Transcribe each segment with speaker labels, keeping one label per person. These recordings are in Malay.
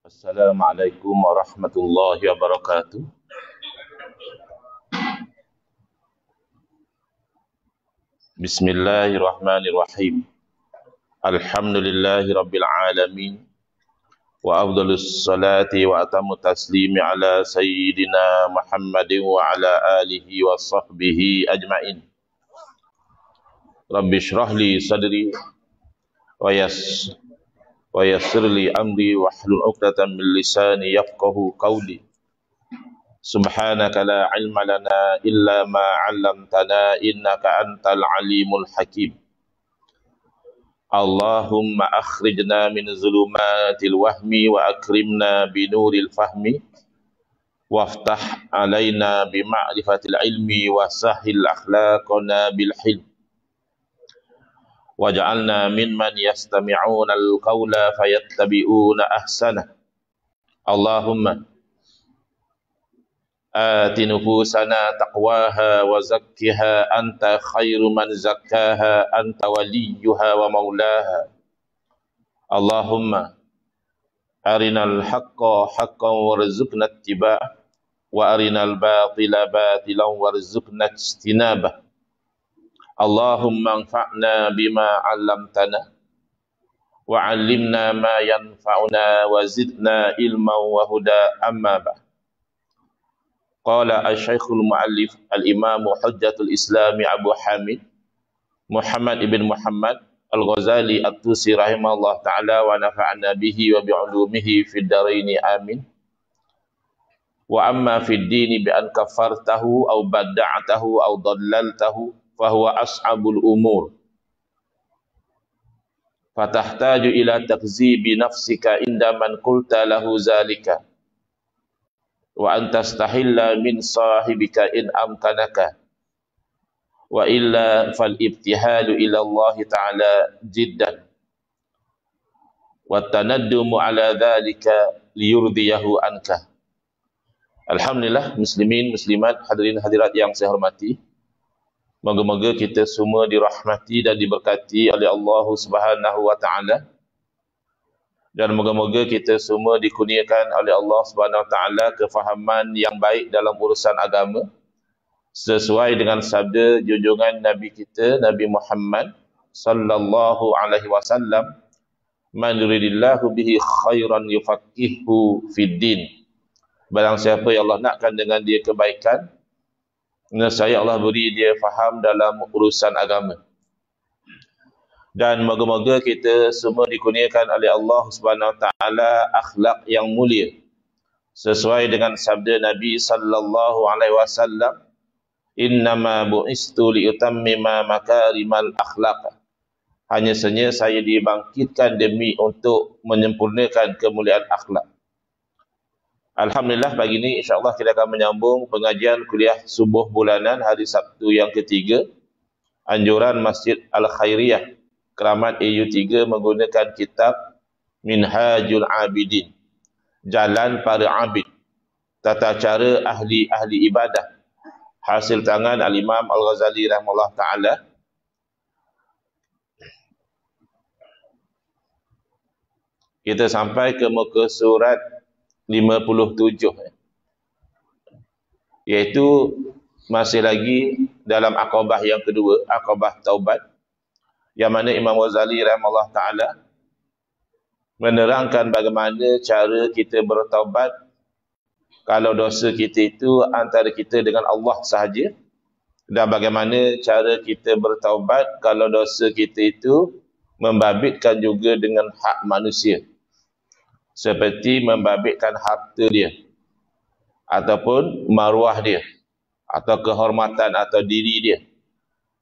Speaker 1: Assalamualaikum warahmatullahi wabarakatuh. Bismillahirrahmanirrahim. Alhamdulillahi rabbil alamin. Wa afdalus salati wa atamu taslimi ala sayyidina Muhammadin wa ala alihi wa sahbihi ajma'in. Rabbi shrah li sadri wa yassir li amri wa hlul 'uqdatam min lisani yafqahu qawli. Subhanaka la ilma lana illa ma 'allamtana innaka antal alimul hakim. Allahumma akhrijna min zulumatil wahmi wa akrimna binuril fahmi waftah alaina bima'rifatil ilmi wa sahhil akhlaqana bil hilm waj'alna mimman yastami'una al-qawla fayattabi'una ahsana. Allahumma آت نفوسنا تقواها وزكها أنت خير من زكاها أنت وليها ومولاها. اللهم أرنا الحق حقا وارزقنا اتباعه وأرنا الباطل باطلا وارزقنا اجتنابه. اللهم انفعنا بما علمتنا وعلمنا ما ينفعنا وزدنا علما وهدى. أما بعد. Qala asy-syaikhul muallif al-imam hujjatul islam Abu Hamid Muhammad ibn Muhammad al-Ghazali at-Tusi rahimahullah ta'ala wa nafa'ana bihi wa bi'ulumihi fid dharaini amin. Wa amma fid dini bi an kafartahu aw badda'tahu aw dallaltahu fa huwa as'abul umur. Fatahtaju ila takzibi nafsika inda man qulta lahu zalika. Wa antastahilla min sahibika in amkanaka wa illa fal ibtihalu ila Allah ta'ala jiddan wa tanaddumu ala dhalika liyurdiyahu anka. Alhamdulillah, muslimin, muslimat, hadirin hadirat yang saya hormati, moga-moga kita semua dirahmati dan diberkati oleh Allah Subhanahu wa ta'ala. Dan moga-moga kita semua dikurniakan oleh Allah Subhanahu wa taala kefahaman yang baik dalam urusan agama sesuai dengan sabda junjungan Nabi kita Nabi Muhammad sallallahu alaihi wasallam, man yuridillahu bihi khairan yufaqihuhu fid din. Barang siapa yang Allah nakkan dengan dia kebaikan, nescaya Allah beri dia faham dalam urusan agama. Dan moga-moga kita semua dikurniakan oleh Allah Subhanahu wa taala akhlak yang mulia sesuai dengan sabda Nabi sallallahu alaihi wasallam, innama bu'istu liutammima makarimal akhlaq. Hanya saja saya dibangkitkan demi untuk menyempurnakan kemuliaan akhlak. Alhamdulillah, pagi ini insya-Allah kita akan menyambung pengajian kuliah subuh bulanan hari Sabtu yang ketiga anjuran Masjid Al-Khairiyah Keramat AU3 menggunakan kitab Minhajul Abidin, Jalan Para Abid, Tata Cara Ahli Ibadah, hasil tangan Al-Imam Al-Ghazali rahimahullah ta'ala. Kita sampai ke muka surat 57, iaitu masih lagi dalam akabah yang kedua, akabah taubat, yang mana Imam Ghazali rahimahullah ta'ala menerangkan bagaimana cara kita bertaubat kalau dosa kita itu antara kita dengan Allah sahaja, dan bagaimana cara kita bertaubat kalau dosa kita itu membabitkan juga dengan hak manusia, seperti membabitkan harta dia ataupun maruah dia atau kehormatan atau diri dia,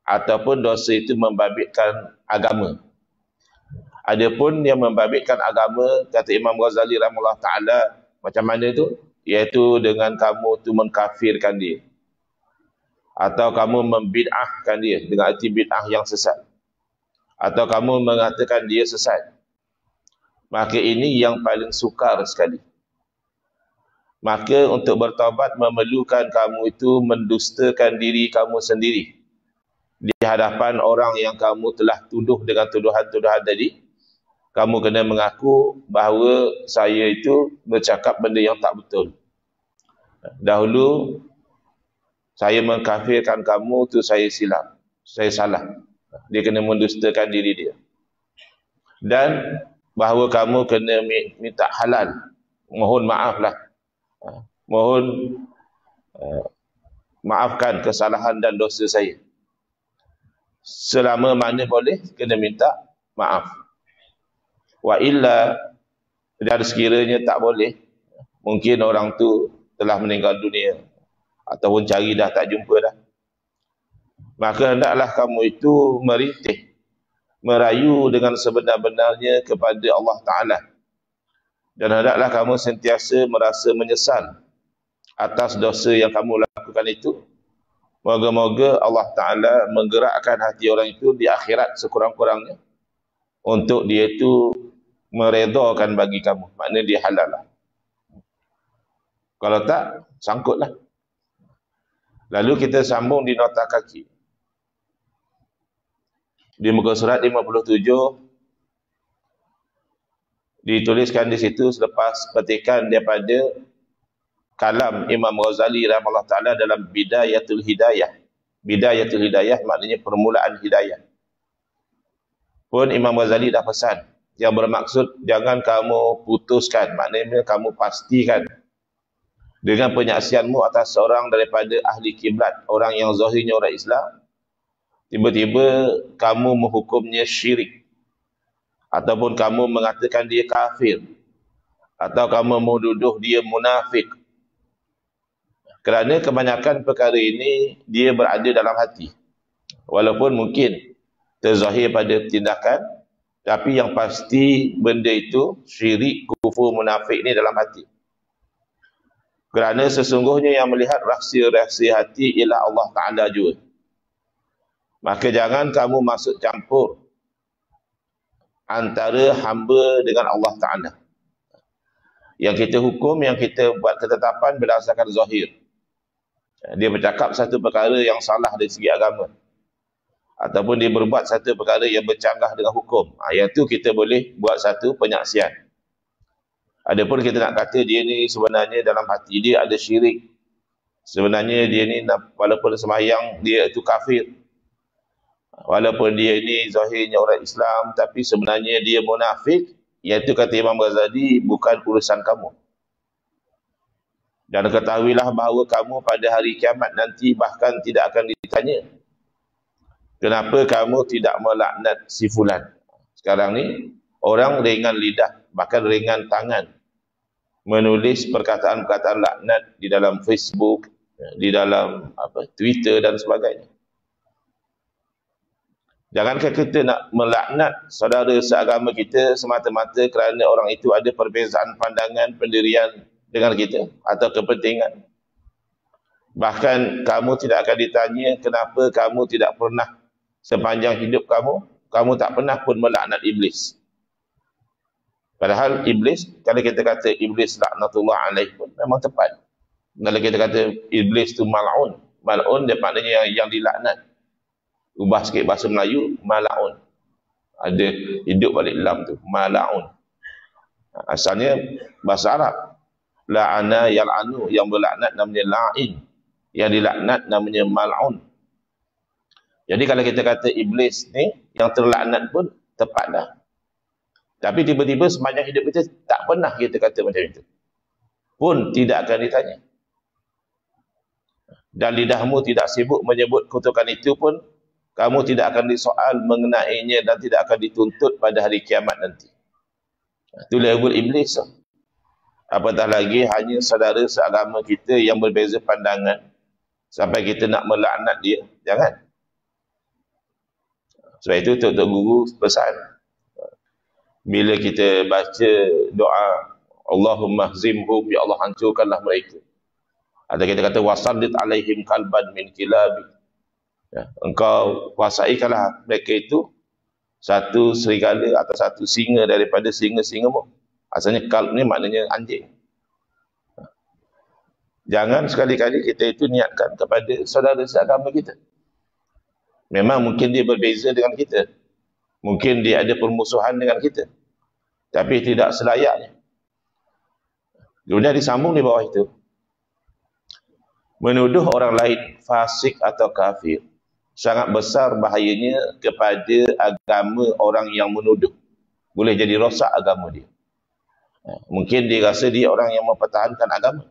Speaker 1: ataupun dosa itu membabitkan agama. Adapun yang membabitkan agama, kata Imam Ghazali rahimahullah ta'ala, macam mana itu? Iaitu dengan kamu tu mengkafirkan dia, atau kamu membid'ahkan dia dengan arti bid'ah yang sesat, atau kamu mengatakan dia sesat. Maka ini yang paling sukar sekali. Maka untuk bertaubat memerlukan kamu itu mendustakan diri kamu sendiri di hadapan orang yang kamu telah tuduh dengan tuduhan-tuduhan tadi, kamu kena mengaku bahawa saya itu bercakap benda yang tak betul. Dahulu saya mengkafirkan kamu tu saya silap. Saya salah. Dia kena mendustakan diri dia. Dan bahawa kamu kena minta halal. Mohon maaflah. Mohon maafkan kesalahan dan dosa saya. Selama mana boleh kena minta maaf. Wa illa, dan sekiranya tak boleh, mungkin orang tu telah meninggal dunia ataupun cari dah tak jumpa dah, maka hendaklah kamu itu merintih, merayu dengan sebenar-benarnya kepada Allah Ta'ala, dan hendaklah kamu sentiasa merasa menyesal atas dosa yang kamu lakukan itu. Moga-moga Allah Ta'ala menggerakkan hati orang itu di akhirat sekurang-kurangnya untuk dia itu meredakan bagi kamu, maknanya dia halal lah. Kalau tak, sangkutlah. Lalu kita sambung di nota kaki. Di muka surat 57, dituliskan di situ selepas petikan daripada kalam Imam Ghazali rahimahullah ta'ala dalam Bidayatul Hidayah. Bidayatul Hidayah maknanya permulaan hidayah. Pun Imam Ghazali dah pesan, yang bermaksud jangan kamu putuskan, maknanya kamu pastikan dengan penyaksianmu atas seorang daripada ahli kiblat, orang yang zahirnya orang Islam, tiba-tiba kamu menghukumnya syirik, ataupun kamu mengatakan dia kafir, atau kamu menuduh dia munafik. Kerana kebanyakan perkara ini dia berada dalam hati. Walaupun mungkin terzahir pada tindakan, tapi yang pasti benda itu syirik, kufur, munafik ni dalam hati. Kerana sesungguhnya yang melihat rahsia-rahsia hati ialah Allah Ta'ala juga. Maka jangan kamu masuk campur antara hamba dengan Allah Ta'ala. Yang kita hukum, yang kita buat ketetapan berdasarkan zahir. Dia bercakap satu perkara yang salah dari segi agama, ataupun dia berbuat satu perkara yang bercanggah dengan hukum, yang tu kita boleh buat satu penyaksian. Adapun kita nak kata dia ni sebenarnya dalam hati dia ada syirik, sebenarnya dia ni walaupun sembahyang dia itu kafir, walaupun dia ni zahirnya orang Islam tapi sebenarnya dia munafik, iaitu kata Imam Ghazali bukan urusan kamu. Dan ketahuilah bahawa kamu pada hari kiamat nanti bahkan tidak akan ditanya, kenapa kamu tidak melaknat si fulan. Sekarang ni orang ringan lidah, bahkan ringan tangan menulis perkataan-perkataan laknat di dalam Facebook, di dalam Twitter dan sebagainya. Jangankah kita nak melaknat saudara seagama kita semata-mata kerana orang itu ada perbezaan pandangan, pendirian dengan kita atau kepentingan. Bahkan kamu tidak akan ditanya kenapa kamu tidak pernah sepanjang hidup kamu tak pernah pun melaknat iblis. Padahal iblis, kalau kita kata iblis laknatullah alaih pun memang tepat. Kalau kita kata iblis tu mal'un, mal'un dia maknanya yang dilaknat. Ubah sikit bahasa Melayu, mal'un. Ada hidup balik lam tu, mal'un. Asalnya bahasa Arab. La'ana yal'anu, yang berlaknat namanya la'in. Yang dilaknat namanya mal'un. Jadi kalau kita kata iblis ni yang terlaknat pun tepat dah. Tapi tiba-tiba sepanjang hidup kita tak pernah kita kata macam itu, pun tidak akan ditanya. Dan lidahmu tidak sibuk menyebut kutukan itu pun kamu tidak akan disoal mengenainya dan tidak akan dituntut pada hari kiamat nanti. Itu level iblis. Apatah lagi hanya saudara seagama kita yang berbeza pandangan sampai kita nak melaknat dia. Jangan. Sebab itu Tok Guru pesan, bila kita baca doa Allahumma hzimhum, ya Allah hancurkanlah mereka, atau kita kata wasallid alaihim kalban min kilabi, engkau kuasaikanlah mereka itu satu serigala atau satu singa daripada singa-singamu. Asalnya kalb ni maknanya anjing. Jangan sekali-kali kita itu niatkan kepada saudara seagama kita. Memang mungkin dia berbeza dengan kita, mungkin dia ada permusuhan dengan kita, Tapi tidak selayaknya. Kemudian disambung di bawah itu, menuduh orang lain fasik atau kafir sangat besar bahayanya kepada agama orang yang menuduh. Boleh jadi rosak agama dia. Mungkin dia rasa dia orang yang mempertahankan agama.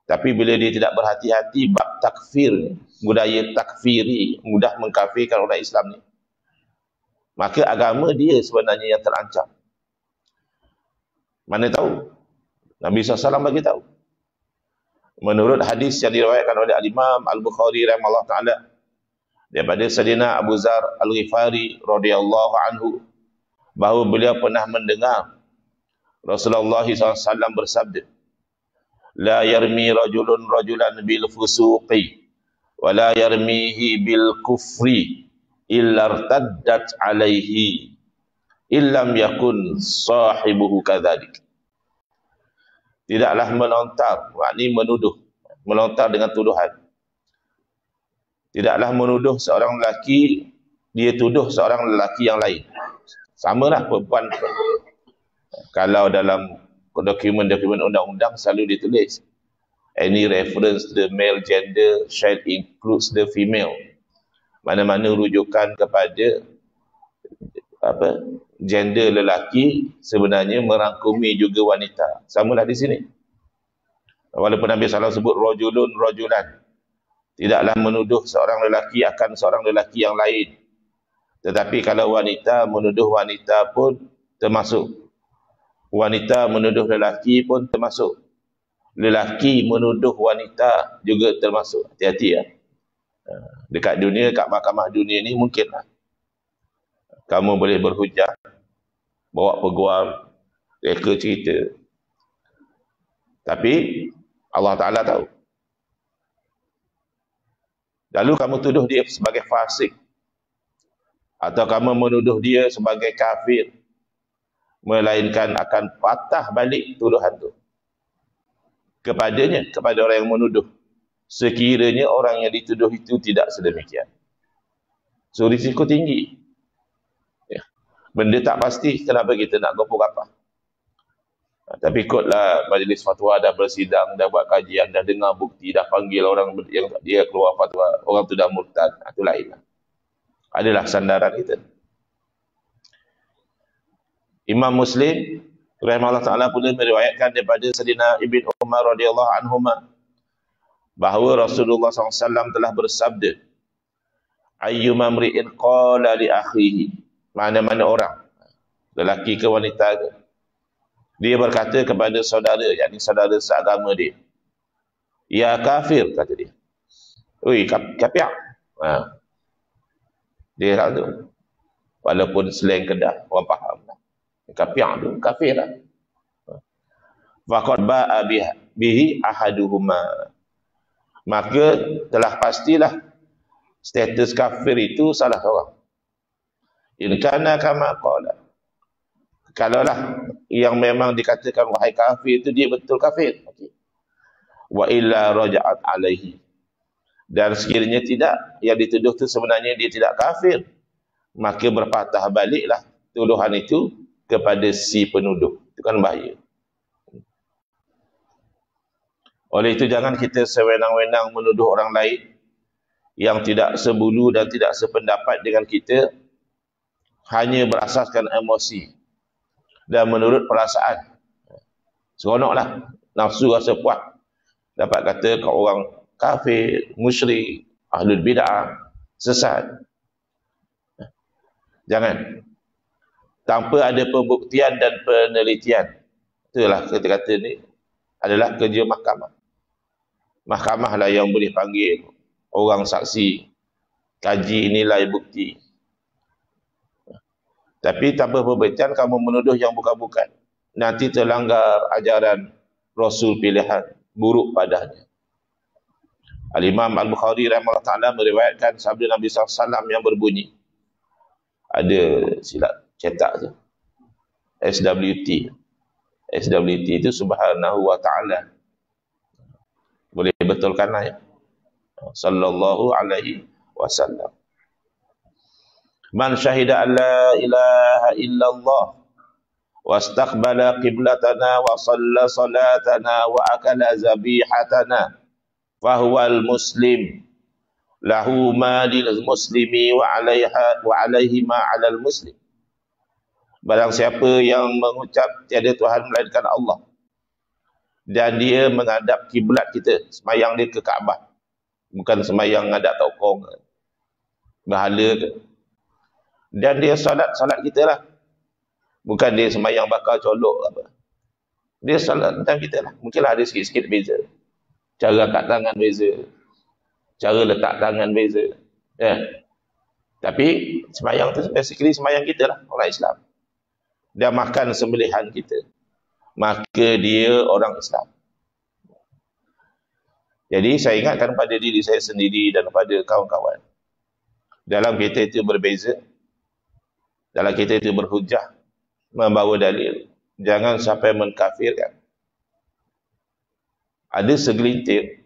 Speaker 1: Tapi bila dia tidak berhati-hati bab takfir, budaya takfiri, mudah mengkafirkan orang Islam ni, maka agama dia sebenarnya yang terancam. Mana tahu? Nabi SAW bagi tahu. Menurut hadis yang diriwayatkan oleh Al-Imam Al-Bukhari rahimahullah ta'ala, daripada Sayyidina Abu Zar Al-Ghifari radhiyallahu anhu, bahawa beliau pernah mendengar Rasulullah SAW bersabda, la yarmi rajulun rajulan bil fusuqi wa la yarmihi bil kufri illa irtaddat alaihi illam yakun sahibuhu kadzalik. Tidaklah melontar, maknanya menuduh, melontar dengan tuduhan. Tidaklah menuduh seorang lelaki, dia tuduh seorang lelaki yang lain. Samalah perempuan. Kalau dalam dokumen-dokumen undang-undang selalu ditulis, any reference to the male gender shall includes the female. Mana-mana rujukan kepada gender lelaki sebenarnya merangkumi juga wanita. Samalah di sini. Walaupun Nabi SAW sebut rajulun rajulan, tidaklah menuduh seorang lelaki akan seorang lelaki yang lain. Tetapi kalau wanita menuduh wanita pun termasuk. Wanita menuduh lelaki pun termasuk. Lelaki menuduh wanita juga termasuk. Hati-hati ya. Dekat dunia, kat mahkamah dunia ni mungkinlah kamu boleh berhujah, bawa peguam, reka cerita. Tapi Allah Ta'ala tahu. Lalu kamu tuduh dia sebagai fasik, atau kamu menuduh dia sebagai kafir, melainkan akan patah balik tuduhan itu kepadanya, kepada orang yang menuduh, sekiranya orang yang dituduh itu tidak sedemikian. So risiko tinggi ya. Benda tak pasti, kenapa kita nak gopoh-gapah? Tapi ikutlah majlis fatwa dah bersidang, dah buat kajian, dah dengar bukti, dah panggil orang yang dia keluar fatwa, orang tu dah murtad, itu lain. Adalah sandaran kita. Imam Muslim rahimahullah ta'ala pula meriwayatkan daripada Sayyidina Ibn Umar radhiyallahu anhuma, bahawa Rasulullah SAW telah bersabda, ayyuma mri'in qala li akhihi, mana-mana orang, lelaki ke wanita ke, dia berkata kepada saudara, yakni saudara seagama dia, ya kafir, kata dia. Oi, kafir. Dia kata tu. Walaupun slang Kedah, orang faham. Kafir tu, kafir lah. Faqad ba'a bihi ahaduhuma. Maka telah pastilah status kafir itu salah seorang. In kana kama qala. Kalaulah yang memang dikatakan wahai kafir itu dia betul kafir. Okay. Wa illa raja'at alaihi. Dan sekiranya tidak, yang dituduh itu sebenarnya dia tidak kafir, maka berpatah baliklah tuduhan itu kepada si penuduh. Itu kan bahaya. Oleh itu jangan kita sewenang-wenang menuduh orang lain yang tidak sebulu dan tidak sependapat dengan kita hanya berasaskan emosi dan menurut perasaan. Seronoklah, nafsu rasa puas, dapat kata kau orang kafir, musyrik, ahlul bid'ah, sesat. Jangan. Tanpa ada pembuktian dan penelitian. Itulah kata-kata ni adalah kerja mahkamah. Mahkamah lah yang boleh panggil orang saksi, kaji nilai bukti. Tapi tanpa pembuktian kamu menuduh yang bukan-bukan, nanti terlanggar ajaran Rasul pilihan, buruk padanya. Al-Imam Al-Bukhari rahimahullah ta'ala meriwayatkan sabda Nabi SAW yang berbunyi, ada silap cetak tu, SWT. SWT itu subhanahu wa ta'ala. Boleh betulkanlah ya. Sallallahu alaihi wasallam. Man syahida an la ilaha illallah wastaqbala qiblatana wa shalla salatana wa akala zabihatana fahuwal muslim lahu ma lil muslimi wa alaihi ma 'alal muslim. Barang siapa yang mengucap tiada Tuhan melainkan Allah dan dia menghadap kiblat kita, semayang dia ke Kaabah, bukan semayang menghadap tokong berhala ke, dan dia salat kita lah, bukan dia semayang bakar colok apa, dia salat macam kita lah. Mungkinlah ada sikit-sikit beza, cara angkat tangan beza, cara letak tangan beza, tapi semayang tu basically semayang kita lah, orang Islam. Dia makan sembelihan kita, maka dia orang Islam. Jadi saya ingatkan pada diri saya sendiri dan pada kawan-kawan, dalam kita itu berbeza, dalam kita itu berhujah, membawa dalil, jangan sampai mengkafirkan. Ada segelintir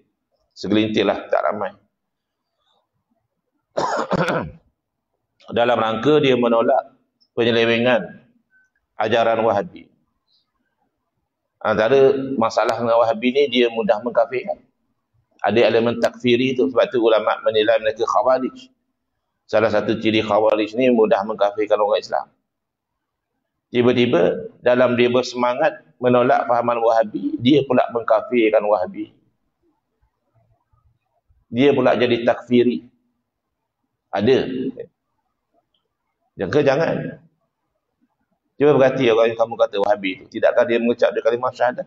Speaker 1: lah, tak ramai, dalam rangka dia menolak penyelewengan ajaran Wahabi. Antara masalah dengan Wahabi ni, dia mudah mengkafirkan. Ada elemen takfiri tu, sebab tu ulama menilai mereka khawarij. Salah satu ciri khawarij ni mudah mengkafirkan orang Islam. Tiba-tiba dalam dia bersemangat menolak fahaman Wahabi, dia pula mengkafirkan Wahabi. Dia pula jadi takfiri. Ada. Jangan. Cuba berhati orang yang kamu kata Wahabi itu, tidakkah dia mengucap kalimah syahadah?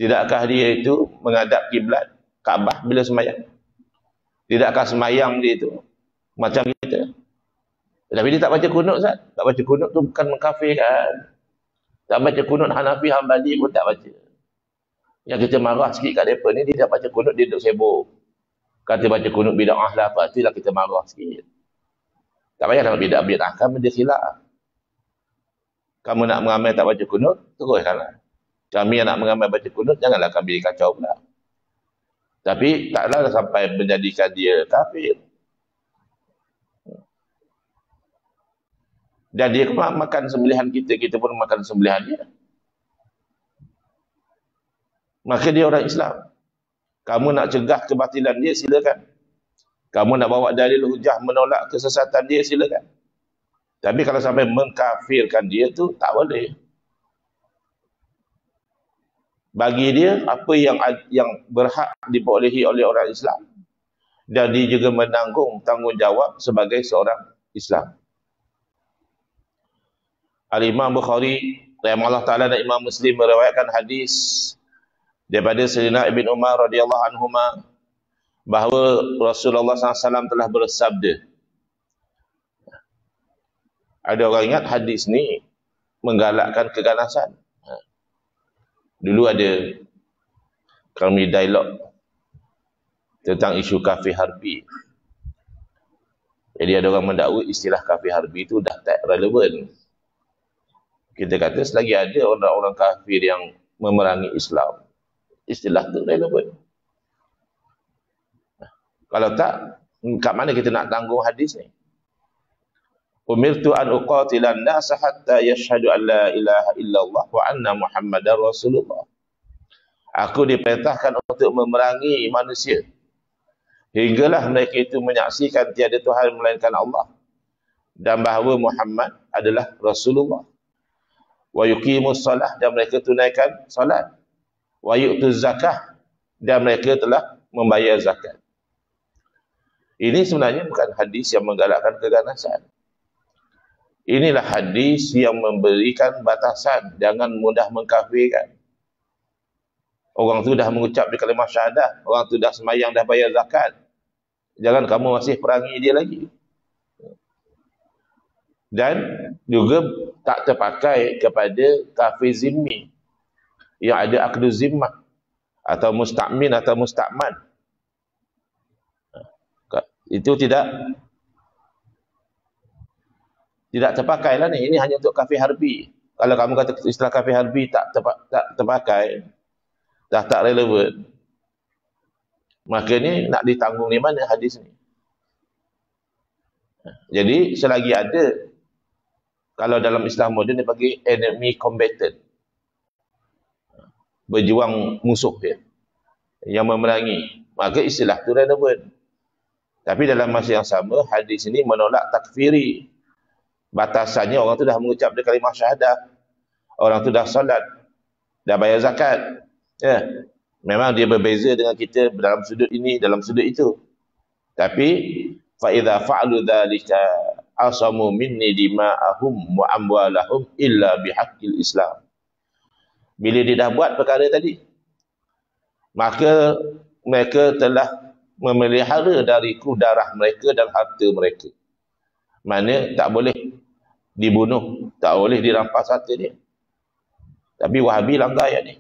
Speaker 1: Tidakkah dia itu menghadap kiblat Kaabah bila semayang? Tidakkah semayang dia itu macam kita? Tapi dia tak baca kunut, Ustaz. Tak baca kunut tu bukan mengkafirkan. Tak baca kunut Hanafi, Hambali pun tak baca. Yang kita marah sikit kat mereka ni, dia tak baca kunut, dia duduk sibuk. Kata baca kunut bid'ah lah, apa, itulah kita marah sikit. Tak payah nak bid'ah, kamu dia silap. Kamu nak mengamal tak baca kunut, teruskanlah. Kami yang nak mengamal baca kunut, janganlah kami kacau pula. Tapi taklah sampai menjadikan dia kafir. Dan dia makan sembelihan kita, kita pun makan sembelihan dia. Maka dia orang Islam. Kamu nak cegah kebatilan dia, silakan. Kamu nak bawa dalil hujah menolak kesesatan dia, silakan. Tapi kalau sampai mengkafirkan dia tu, tak boleh. Bagi dia, apa yang berhak dibolehi oleh orang Islam, dan dia juga menanggung tanggungjawab sebagai seorang Islam. Al-Imam Bukhari rahimahullah ta'ala dan Imam Muslim meriwayatkan hadis daripada Sayyidina Ibn Umar radhiyallahu anhuma bahawa Rasulullah SAW telah bersabda. Ada orang ingat hadis ni menggalakkan keganasan. Dulu ada kami dialog tentang isu kafir harbi. Jadi ada orang mendakwa istilah kafir harbi itu dah tak relevan. Kita kata selagi ada orang-orang kafir yang memerangi Islam, istilah itu relevan. Kalau tak, kat mana kita nak tanggung hadis ni? Umirtu an uqatilan nas hatta yashhadu an la ilaha illallah wa anna Muhammadar Rasulullah. Aku diperintahkan untuk memerangi manusia hinggalah mereka itu menyaksikan tiada Tuhan melainkan Allah dan bahawa Muhammad adalah Rasulullah. Wa yuqimus salah, dan mereka tunaikan salat. Wa yu'tuz zakah, dan mereka telah membayar zakat. Ini sebenarnya bukan hadis yang menggalakkan keganasan. Inilah hadis yang memberikan batasan, jangan mudah mengkafirkan. Orang tu dah mengucap di kalimah syahadah, orang tu dah semayang, dah bayar zakat. Jangan kamu masih perangi dia lagi. Dan juga tak terpakai kepada kafir zimmi yang ada akdu zimmah atau musta'min atau musta'man. Itu tidak terpakai lah ni. Ini hanya untuk kafir harbi. Kalau kamu kata istilah kafir harbi tak terpakai, dah tak relevan, maka ni nak ditanggung di mana hadis ni? Jadi selagi ada Kalau dalam Islam moden dia panggil enemy combatant. Berjuang musuh dia. Yang memerangi. Maka istilah tu relevan. Tapi dalam masa yang sama, hadis ini menolak takfiri. Batasannya orang tu dah mengucap kalimah syahadah. Orang tu dah salat, dah bayar zakat. Ya. Memang dia berbeza dengan kita dalam sudut ini, dalam sudut itu. Tapi fa idza fa'alu dzalika asamu minni dima'ahum wa amwalahum illa bihaqqil Islam. Bila dia dah buat perkara tadi, maka mereka telah memelihara dariku darah mereka dan harta mereka. Mana tak boleh dibunuh, tak boleh dirampas harta dia. Tapi Wahabi langgar ayat ni.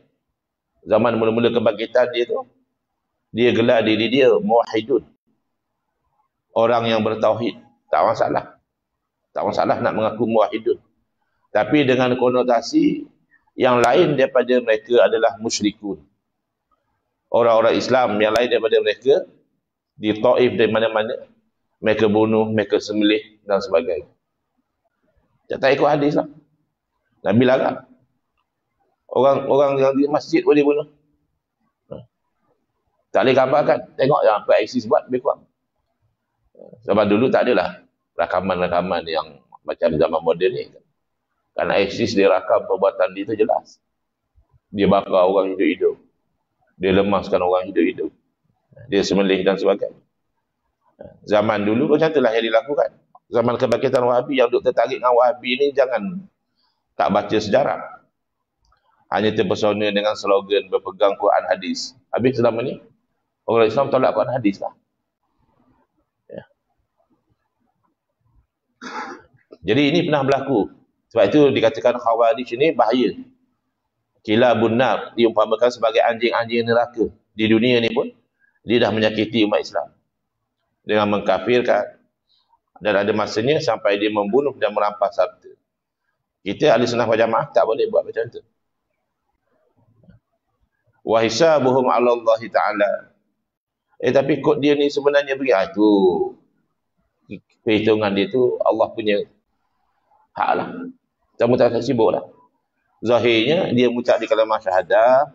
Speaker 1: Zaman mula-mula kebangkitan dia tu, dia gelar diri dia muwahhidun. Orang yang bertauhid. Tak masalah. Tak masalah nak mengaku muwahhidun. Tapi dengan konotasi yang lain daripada mereka adalah musyrikun. Orang-orang Islam yang lain daripada mereka, di Taif dari mana-mana, mereka bunuh, mereka sembelih dan sebagainya. Tak ikut hadis lah. Nabi larang. Orang yang di masjid boleh bunuh. Tak boleh gambarkan. Tengok yang apa ISIS buat lebih kurang. Sebab dulu tak adalah rakaman-rakaman yang macam zaman moden ni. Kerana ISIS dia rakam perbuatan dia tu jelas. Dia bakar orang hidup-hidup. Dia lemaskan orang hidup-hidup. Dia sembelih dan sebagainya. Zaman dulu macam itulah yang dilakukan. Zaman kebangkitan Wahabi yang duk tertarik dengan Wahabi ni jangan tak baca sejarah. Hanya terpesona dengan slogan berpegang Quran hadis. Habis selama ni orang Islam tolak Quran hadis lah. Ya. Jadi ini pernah berlaku. Sebab itu dikatakan Khawarij ini bahaya. Kilabun nar diumpamakan sebagai anjing-anjing neraka. Di dunia ni pun dia dah menyakiti umat Islam dengan mengkafirkan, dan ada masanya sampai dia membunuh dan merampas harta. Kita ahli sunnah wal jamaah tak boleh buat macam tu. Wa hisabuhum 'ala Allah Ta'ala. Tapi kod dia ni sebenarnya begini. Tu perhitungan dia tu Allah punya hak lah. Kamu tak sibuk lah. Zahirnya dia mengucap di kalimah syahadah,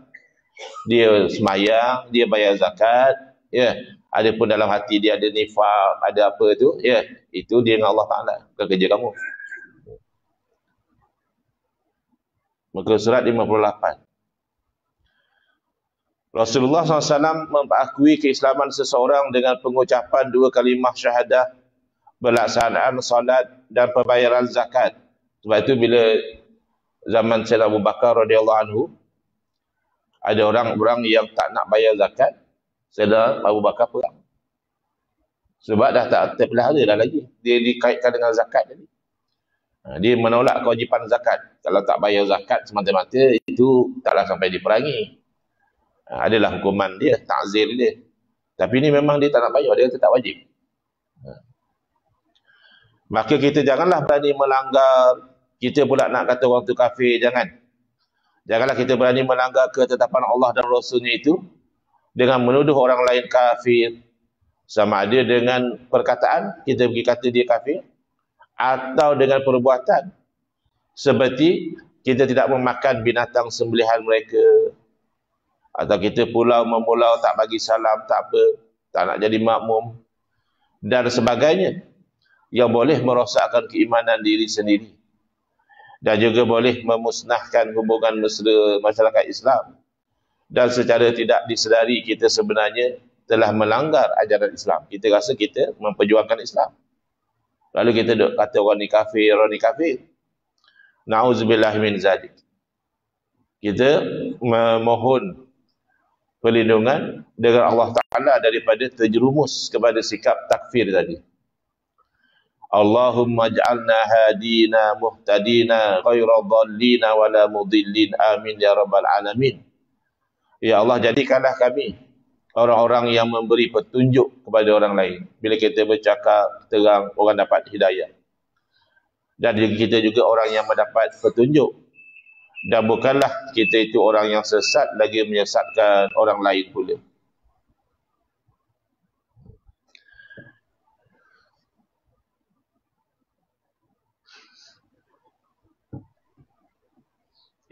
Speaker 1: dia semayang, dia bayar zakat, ya. Adapun dalam hati dia ada nifaq, ada apa tu, ya. Itu dia dengan Allah Ta'ala. Bukan kerja kamu. Muka surat 58. Rasulullah SAW mengakui keislaman seseorang dengan pengucapan dua kalimah syahadah, pelaksanaan salat dan pembayaran zakat. Sebab itu bila zaman Sayyidina Abu Bakar radhiyallahu anhu, ada orang-orang yang tak nak bayar zakat, Sayyidina Abu Bakar perang. Sebab dah tak terpelihara dah lagi. Dia dikaitkan dengan zakat tadi. Dia menolak kewajipan zakat. Kalau tak bayar zakat semata-mata, itu taklah sampai diperangi. Adalah hukuman dia, ta'zir dia. Tapi ni memang dia tak nak bayar, dia tetap wajib. Maka kita janganlah berani melanggar, kita pula nak kata orang tu kafir, jangan. Janganlah kita berani melanggar ketetapan Allah dan Rasulnya itu dengan menuduh orang lain kafir. Sama ada dengan perkataan, kita pergi kata dia kafir, atau dengan perbuatan. Seperti kita tidak memakan binatang sembelihan mereka, atau kita pulau-memulau tak bagi salam, tak apa, tak nak jadi makmum, dan sebagainya, yang boleh merosakkan keimanan diri sendiri, dan juga boleh memusnahkan hubungan mesra masyarakat Islam, dan secara tidak disedari kita sebenarnya telah melanggar ajaran Islam. Kita rasa kita memperjuangkan Islam, lalu kita duk kata orang ni kafir. Na'udzubillah min zalik. Kita memohon perlindungan dengan Allah Ta'ala daripada terjerumus kepada sikap takfir tadi. Allahumma ja'alna hadina muhtadina ghaira dhallina wala mudillin, amin ya rabbal alamin. Ya Allah, jadikanlah kami orang-orang yang memberi petunjuk kepada orang lain. Bila kita bercakap terang, orang dapat hidayah. Dan kita juga orang yang mendapat petunjuk. Dan bukanlah kita itu orang yang sesat lagi menyesatkan orang lain pula.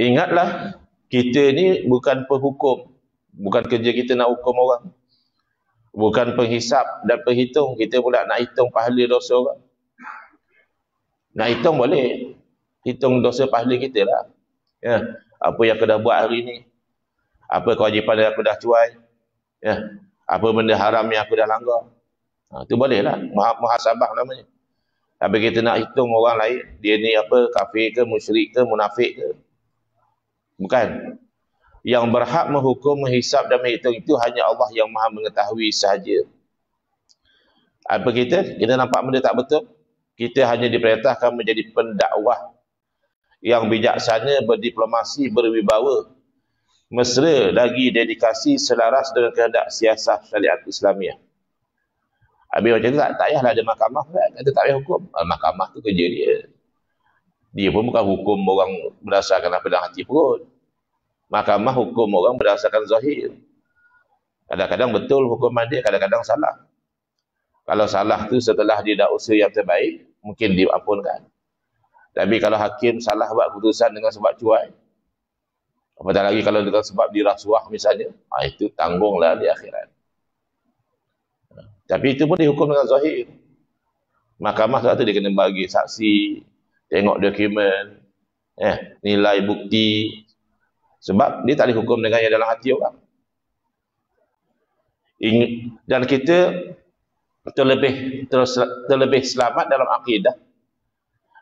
Speaker 1: Ingatlah, kita ni bukan penghukum. Bukan kerja kita nak hukum orang. Bukan penghisap dan penghitung. Kita pula nak hitung pahala dosa orang. Nak hitung boleh. Hitung dosa pahala kita lah. Ya. Apa yang aku dah buat hari ni. Apa kewajipan yang aku dah cuai. Ya. Apa benda haram yang aku dah langgar. Itu boleh lah. Muhasabah namanya. Tapi kita nak hitung orang lain. Dia ni apa, kafir ke, musyrik ke, munafik ke. Bukan. Yang berhak menghukum, menghisap dan menghitung itu hanya Allah yang maha mengetahui sahaja. Apa kita? Kita nampak benda tak betul. Kita hanya diperintahkan menjadi pendakwah yang bijaksana, berdiplomasi, berwibawa, mesra lagi dedikasi selaras dengan kehendak siasat syariat Islamiah. Habis macam tu tak payahlah ada mahkamah kan? Kata tak payah hukum. Mahkamah tu kerja dia. Dia pun bukan hukum orang berdasarkan apa dalam hati perut. Mahkamah hukum orang berdasarkan zahir. Kadang-kadang betul hukuman dia, kadang-kadang salah. Kalau salah tu setelah dia dah usaha yang terbaik, mungkin diampunkan. Tapi kalau hakim salah buat keputusan dengan sebab cuai, apatah lagi kalau dengan sebab dirasuah misalnya, itu tanggunglah di akhirat. Tapi itu pun dihukum dengan zahir. Mahkamah sebab tu dia kena bagi saksi, tengok dokumen, nilai bukti. Sebab dia tak dihukum dengan yang dalam hati orang. Dan kita terlebih selamat dalam akidah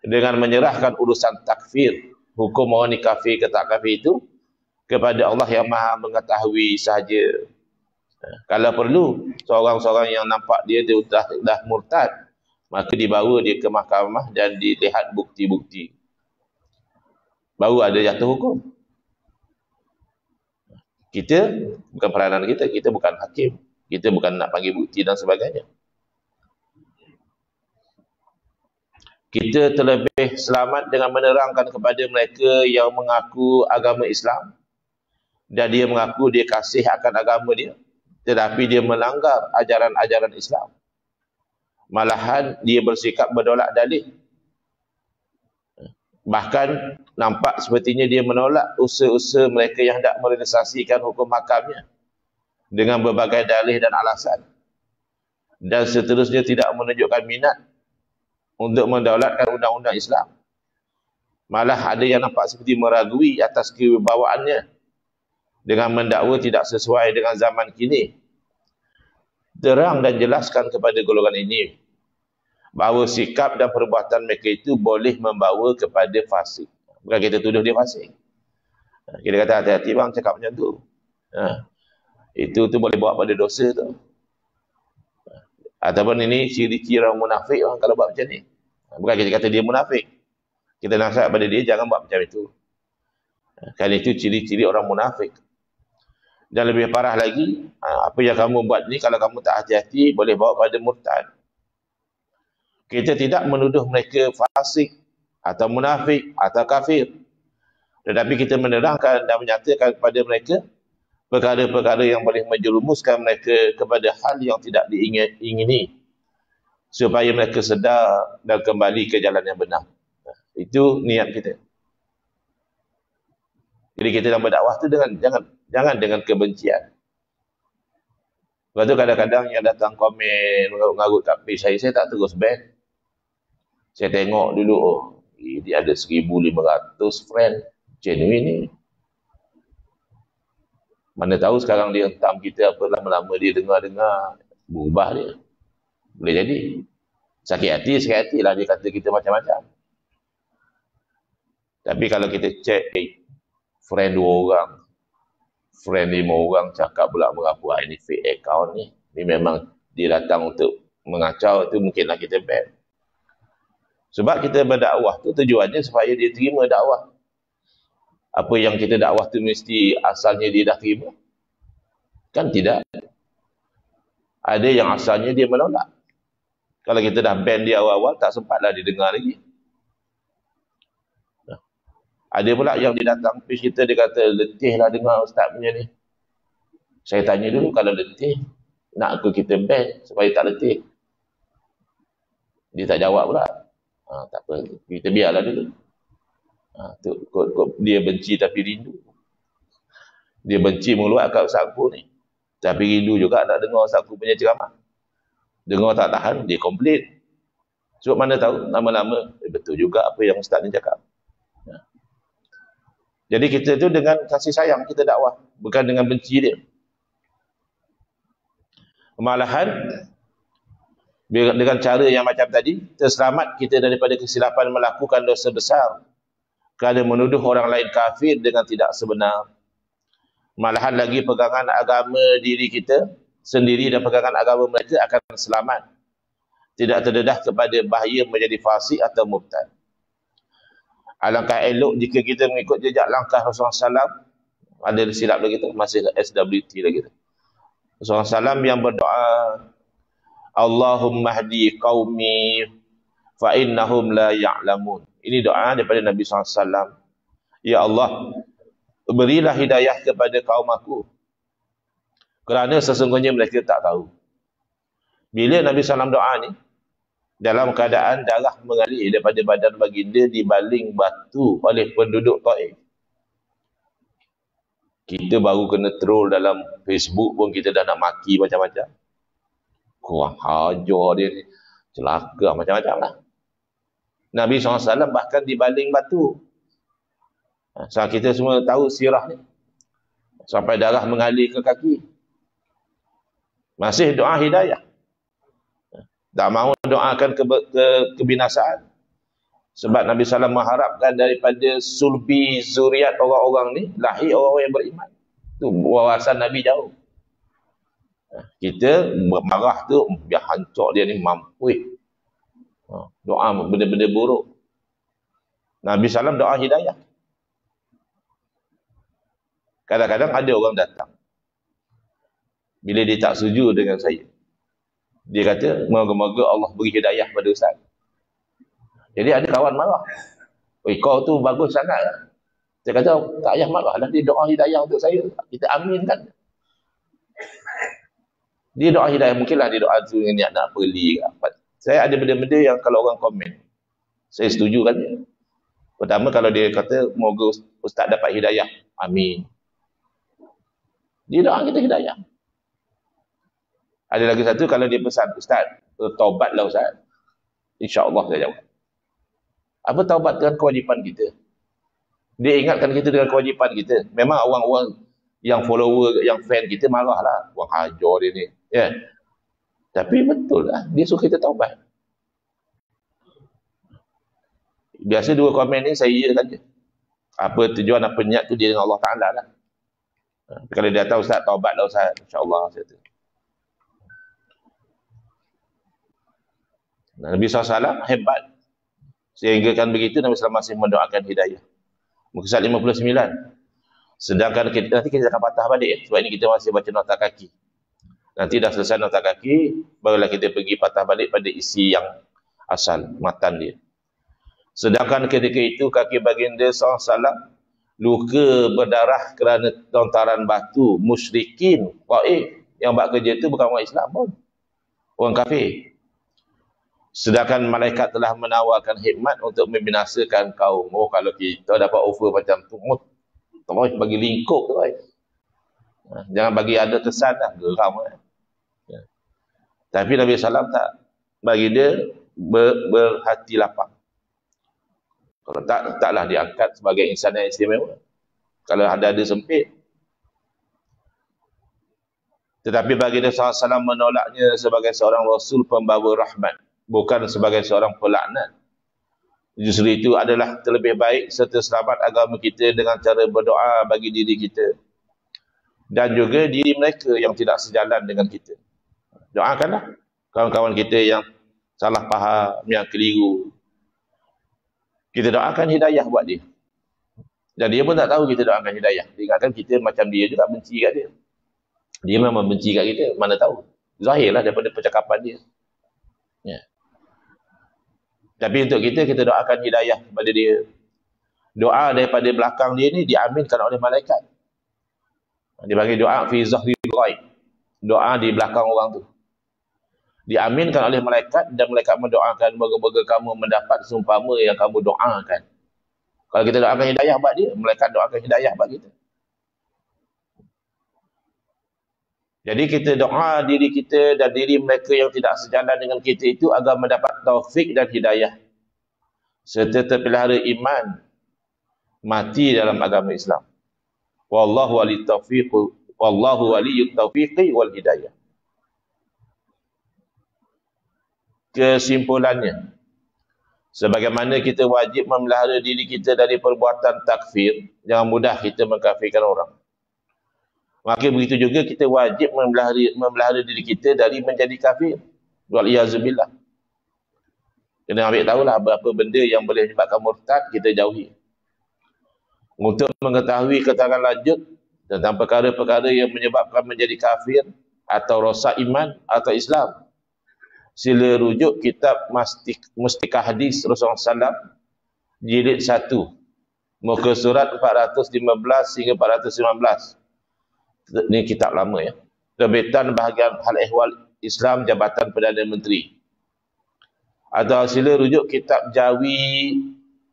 Speaker 1: dengan menyerahkan urusan takfir, hukum orang ni kafir ke tak kafir itu kepada Allah yang maha mengetahui sahaja. Kalau perlu seorang-seorang yang nampak dia dah murtad, maka dibawa dia ke mahkamah dan dilihat bukti-bukti, baru ada jatuh hukum. Kita bukan peranan kita bukan hakim, kita bukan nak panggil bukti dan sebagainya. Kita terlebih selamat dengan menerangkan kepada mereka yang mengaku agama Islam dan dia mengaku dia kasih akan agama dia, tetapi dia melanggar ajaran-ajaran Islam. Malahan dia bersikap berdolak dalih. Bahkan nampak sepertinya dia menolak usaha-usaha mereka yang hendak merealisasikan hukum hakamnya dengan berbagai dalih dan alasan. Dan seterusnya tidak menunjukkan minat untuk mendaulatkan undang-undang Islam. Malah ada yang nampak seperti meragui atas kewibawaannya dengan mendakwa tidak sesuai dengan zaman kini. Terang dan jelaskan kepada golongan ini bahawa sikap dan perbuatan mereka itu boleh membawa kepada fasik. Bukan kita tuduh dia fasik. Kita kata hati-hati bang cakap macam tu. Itu boleh bawa pada dosa tu. Ataupun ini ciri-ciri orang munafik bang, kalau buat macam ni. Bukan kita kata dia munafik. Kita nasihat pada dia jangan buat macam itu. Kerana itu ciri-ciri orang munafik. Dan lebih parah lagi, apa yang kamu buat ni kalau kamu tak hati-hati boleh bawa pada murtad. Kita tidak menuduh mereka fasik atau munafik atau kafir. Tetapi kita menerangkan dan menyatakan kepada mereka perkara-perkara yang boleh menjerumuskan mereka kepada hal yang tidak diingini. Supaya mereka sedar dan kembali ke jalan yang benar. Itu niat kita. Jadi kita dalam berdakwah tu jangan dengan kebencian. Lepas tu kadang-kadang yang datang komen mengarut kat page saya tak terus ban. Saya tengok dulu, dia ada 1,500 friend. Genuine ni. Mana tahu sekarang dia hentam kita apa lama-lama dia dengar-dengar. Berubah dia. Boleh jadi. Sakit hati lah dia kata kita macam-macam. Tapi kalau kita cek, friend 2 orang, friend 5 orang cakap pula mengaku ini fake account ni. Ni memang dia datang untuk mengacau, itu mungkinlah kita ban. Sebab kita berdakwah tu tujuannya supaya dia terima dakwah. Apa yang kita dakwah tu mesti asalnya dia dah terima? Kan tidak. Ada yang asalnya dia menolak. Kalau kita dah ban dia awal-awal, tak sempatlah dia dengar lagi. Ada pula yang dia datang page kita, dia kata, letih lah dengar ustaz punya ni. Saya tanya dulu, kalau letih, nak ke kita ban supaya tak letih? Dia tak jawab pula. Tak apa, kita biarlah dulu. Dia benci tapi rindu. Dia benci mengeluarkan Ustaz Aku ni. Tapi rindu juga nak dengar Ustaz Aku punya ceramah. Dengar tak tahan, dia komplain. Sebab mana tahu, lama-lama, betul juga apa yang Ustaz ni cakap. Jadi kita tu dengan kasih sayang kita dakwah. Bukan dengan benci dia. Malahan, dengan cara yang macam tadi, terselamat kita daripada kesilapan melakukan dosa besar. Kerana menuduh orang lain kafir dengan tidak sebenar. Malahan lagi pegangan agama diri kita sendiri dan pegangan agama mereka akan selamat. Tidak terdedah kepada bahaya menjadi fasik atau murtad. Alangkah elok jika kita mengikut jejak langkah Rasulullah SAW. Ada silap lagi tu, masih SWT lagi tu. Rasulullah SAW yang berdoa, Allahumma hdi qaumi fa innahum la ya'lamun. Ini doa daripada Nabi SAW. Ya Allah, berilah hidayah kepada kaum aku. Kerana sesungguhnya mereka tak tahu. Bila Nabi SAW doa ni, dalam keadaan darah mengalir daripada badan baginda dibaling batu oleh penduduk Taif. Kita baru kena troll dalam Facebook pun kita dah nak maki macam-macam. Kurang hajar dia ni. Celaka macam-macam lah. Nabi SAW bahkan dibaling batu. So, kita semua tahu sirah ni. Sampai darah mengalir ke kaki. Masih doa hidayah. Tak mahu doakan kebinasaan. Sebab Nabi SAW mengharapkan daripada sulbi zuriat orang-orang ni, lahir orang-orang yang beriman. Itu wawasan Nabi jauh. Kita marah tu, biar hancur dia ni mampu. Doa benda-benda buruk. Nabi SAW doa hidayah. Kadang-kadang ada orang datang. Bila dia tak setuju dengan saya, dia kata, moga-moga Allah beri hidayah pada Ustaz. Jadi ada kawan marah. Kau tu bagus sangat lah. Saya kata, tak payah marah lah. Dia doa hidayah untuk saya. Kita aminkan. Dia doa hidayah. Mungkinlah dia doa tu dengan niat nak beli. Saya ada benda-benda yang kalau orang komen, saya setuju kan dia. Pertama, kalau dia kata, moga Ustaz dapat hidayah. Amin. Dia doa kita hidayah. Ada lagi satu, kalau dia pesan, Ustaz, taubatlah Ustaz. InsyaAllah saya jawab. Apa taubat dengan kewajipan kita? Dia ingatkan kita dengan kewajipan kita. Memang orang-orang yang follower, yang fan kita marahlah. Wah, hajar dia ni. Ya. Tapi betul lah. Dia suruh kita taubat. Biasa dua komen ni saya iakan je. Apa tujuan, apa niat tu dia dengan Allah Ta'ala lah. Kalau dia tahu Ustaz, taubatlah Ustaz. InsyaAllah. Saya tu. Nabi SAW hebat. Sehingga kan begitu Nabi SAW masih mendoakan hidayah. Muka surat 59. Sedangkan nanti kita akan patah balik. Sebab ini kita masih baca nota kaki. Nanti dah selesai nota kaki, barulah kita pergi patah balik pada isi yang asal, matan dia. Sedangkan ketika itu kaki baginda SAW luka berdarah kerana lontaran batu musyrikin Taif. Yang buat kerja itu bukan orang Islam pun. Orang kafir. Sedangkan malaikat telah menawarkan hikmat untuk membinasakan kaum. Oh, kalau kita dapat offer macam tu, terus bagi lingkup tu. Jangan bagi ada kesan lah, geram. Tapi Nabi SAW tak. Bagi dia berhati lapang. Kalau taklah diangkat sebagai insan yang istimewa. Kalau ada sempit. Tetapi bagi dia SAW menolaknya sebagai seorang Rasul pembawa rahmat. Bukan sebagai seorang pelaknat. Justru itu adalah terlebih baik serta selamat agama kita dengan cara berdoa bagi diri kita. Dan juga diri mereka yang tidak sejalan dengan kita. Doakanlah kawan-kawan kita yang salah faham, yang keliru. Kita doakan hidayah buat dia. Dan dia pun tak tahu kita doakan hidayah. Dia ingatkan kita macam dia juga benci kat dia. Dia memang benci kat kita, mana tahu. Zahirlah daripada percakapan dia. Ya. Tapi untuk kita doakan hidayah kepada dia. Doa daripada belakang dia ni diaminkan oleh malaikat. Dia bagi doa fi zahril ghaib. Doa di belakang orang tu. Diaminkan oleh malaikat dan malaikat mendoakan moga-moga kamu mendapat seumpama yang kamu doakan. Kalau kita doakan hidayah buat dia, malaikat doakan hidayah buat kita. Jadi kita doa diri kita dan diri mereka yang tidak sejalan dengan kita itu agar mendapat taufik dan hidayah serta terpelihara iman mati dalam agama Islam. Wallahu waliyut taufiq, wallahu waliyut taufiqi wal hidayah. Kesimpulannya, sebagaimana kita wajib memelihara diri kita dari perbuatan takfir, jangan mudah kita mengkafirkan orang. Maka begitu juga kita wajib memelihara diri kita dari menjadi kafir. Waliyazubillah. Kena ambil tahulah berapa benda yang boleh menyebabkan murtad, kita jauhi. Untuk mengetahui keterangan lanjut tentang perkara-perkara yang menyebabkan menjadi kafir atau rosak iman atau Islam, sila rujuk kitab Mustikah Hadis Rasulullah SAW jilid 1 muka surat 415 hingga 415. Ini kitab lama ya. Terbitan bahagian hal ehwal Islam Jabatan Perdana Menteri. Atau sila rujuk kitab Jawi,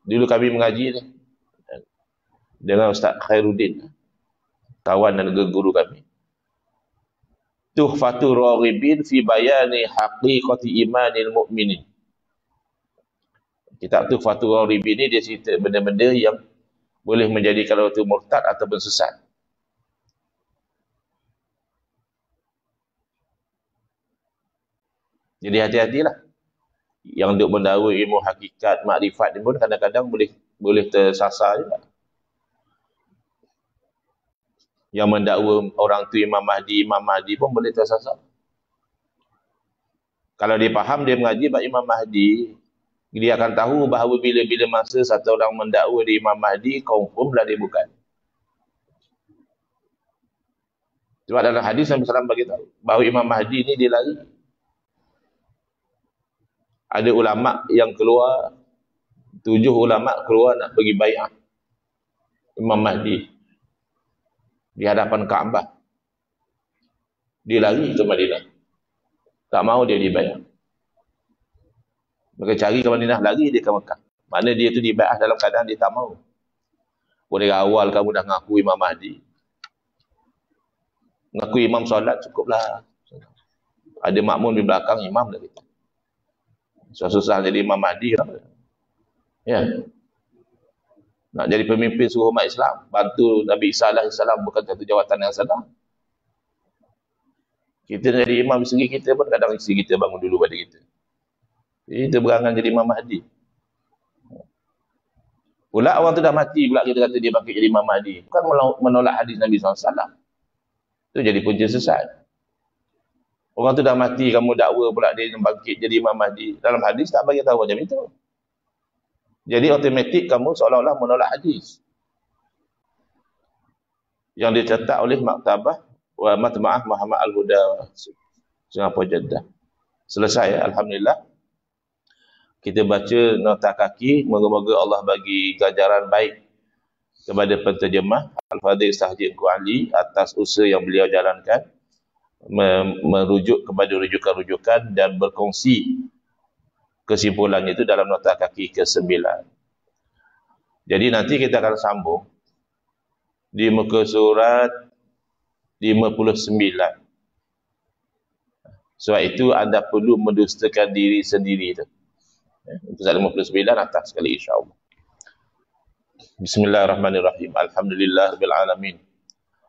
Speaker 1: dulu kami mengaji ni dengan Ustaz Khairuddin, kawan dan guru kami. Tuhfatur Raghibin fi bayani haqiqati imanil mu'minin. Kitab Tuhfatur Raghibin ni dia cerita benda-benda yang boleh menjadikan orang itu murtad ataupun sesat. Jadi hati-hatilah. Yang duk mendakwa ilmu hakikat, makrifat ni pun kadang-kadang boleh tersasar juga. Yang mendakwa orang tu Imam Mahdi pun boleh tersasar. Kalau dia faham, dia mengaji bab Imam Mahdi, dia akan tahu bahawa bila-bila masa satu orang mendakwa di Imam Mahdi, confirmlah dia bukan. Sebab dalam hadis Nabi SAW bagi tahu bahawa Imam Mahdi ni dia lari. Ada ulama yang keluar, 7 ulama keluar nak pergi bai'ah Imam Mahdi di hadapan Kaabah. Dia lari ke Madinah, tak mau dia dibai'ah. Maka cari ke Madinah, lari dia ke Mekah. Mana dia tu dibai'ah dalam keadaan dia tak mau. Boleh awal kamu dah ngaku Imam Mahdi, ngaku imam solat cukuplah. Ada makmum di belakang, imam dah kita. Susah jadi Imam Mahdi lah. Ya. Nak jadi pemimpin seluruh umat Islam, bantu Nabi Isa AS bukan satu jawatan yang senang. Kita nak jadi imam isteri kita pun kadang isteri kita bangun dulu pada kita. Jadi kita berangan jadi Imam Mahdi. Pula orang tu dah mati pula kita kata dia bangkit jadi Imam Mahdi. Bukan menolak hadis Nabi SAW. Itu jadi punca sesat. Orang tu dah mati, kamu dakwa pula dia bangkit jadi Imam Mahdi. Dalam hadis tak bagi tahu macam itu. Jadi automatik kamu seolah-olah menolak hadis yang dicetak oleh Maktabah wa Matma'ah Muhammad Al-Huda Singapura Jeddah. Selesai ya, alhamdulillah. Kita baca nota kaki, moga-moga Allah bagi ganjaran baik kepada penterjemah Al-Fadhil Sahaji Engku Ali atas usaha yang beliau jalankan, merujuk kepada rujukan-rujukan dan berkongsi kesimpulannya itu dalam nota kaki ke-9. Jadi nanti kita akan sambung di muka surat 59. Sebab itu anda perlu mendustakan diri sendiri itu. Muka surat 59 atas sekali insya-Allah. Bismillahirrahmanirrahim. Alhamdulillahirabbil alamin.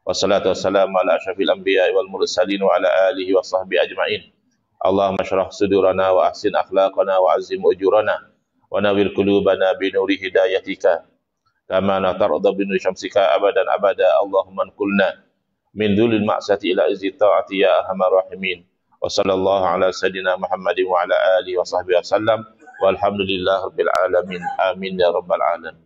Speaker 1: Wassalatu wassalamu ala asyrafil anbiya'i wal mursalin wa ala alihi wa sahbihi ajma'in. Allahumma syrah sudurana wa ahsin akhlaqana wa azim ujurana wa nawwir qulubana bi nuri hidayatika kama natarda bi nuri syamsika abadan abada. Allahumma anqulna min dhulil ma'sati ila izzi ta'ati ya arhamar rahimin. Wa sallallahu ala sayyidina Muhammadin wa ala alihi wa sahbihi wasallam walhamdulillahirabbil alamin. Amin ya rabbal alamin.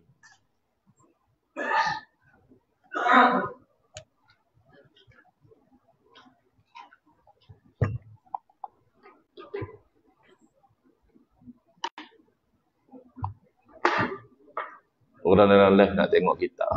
Speaker 1: Orang lain nak tengok kita.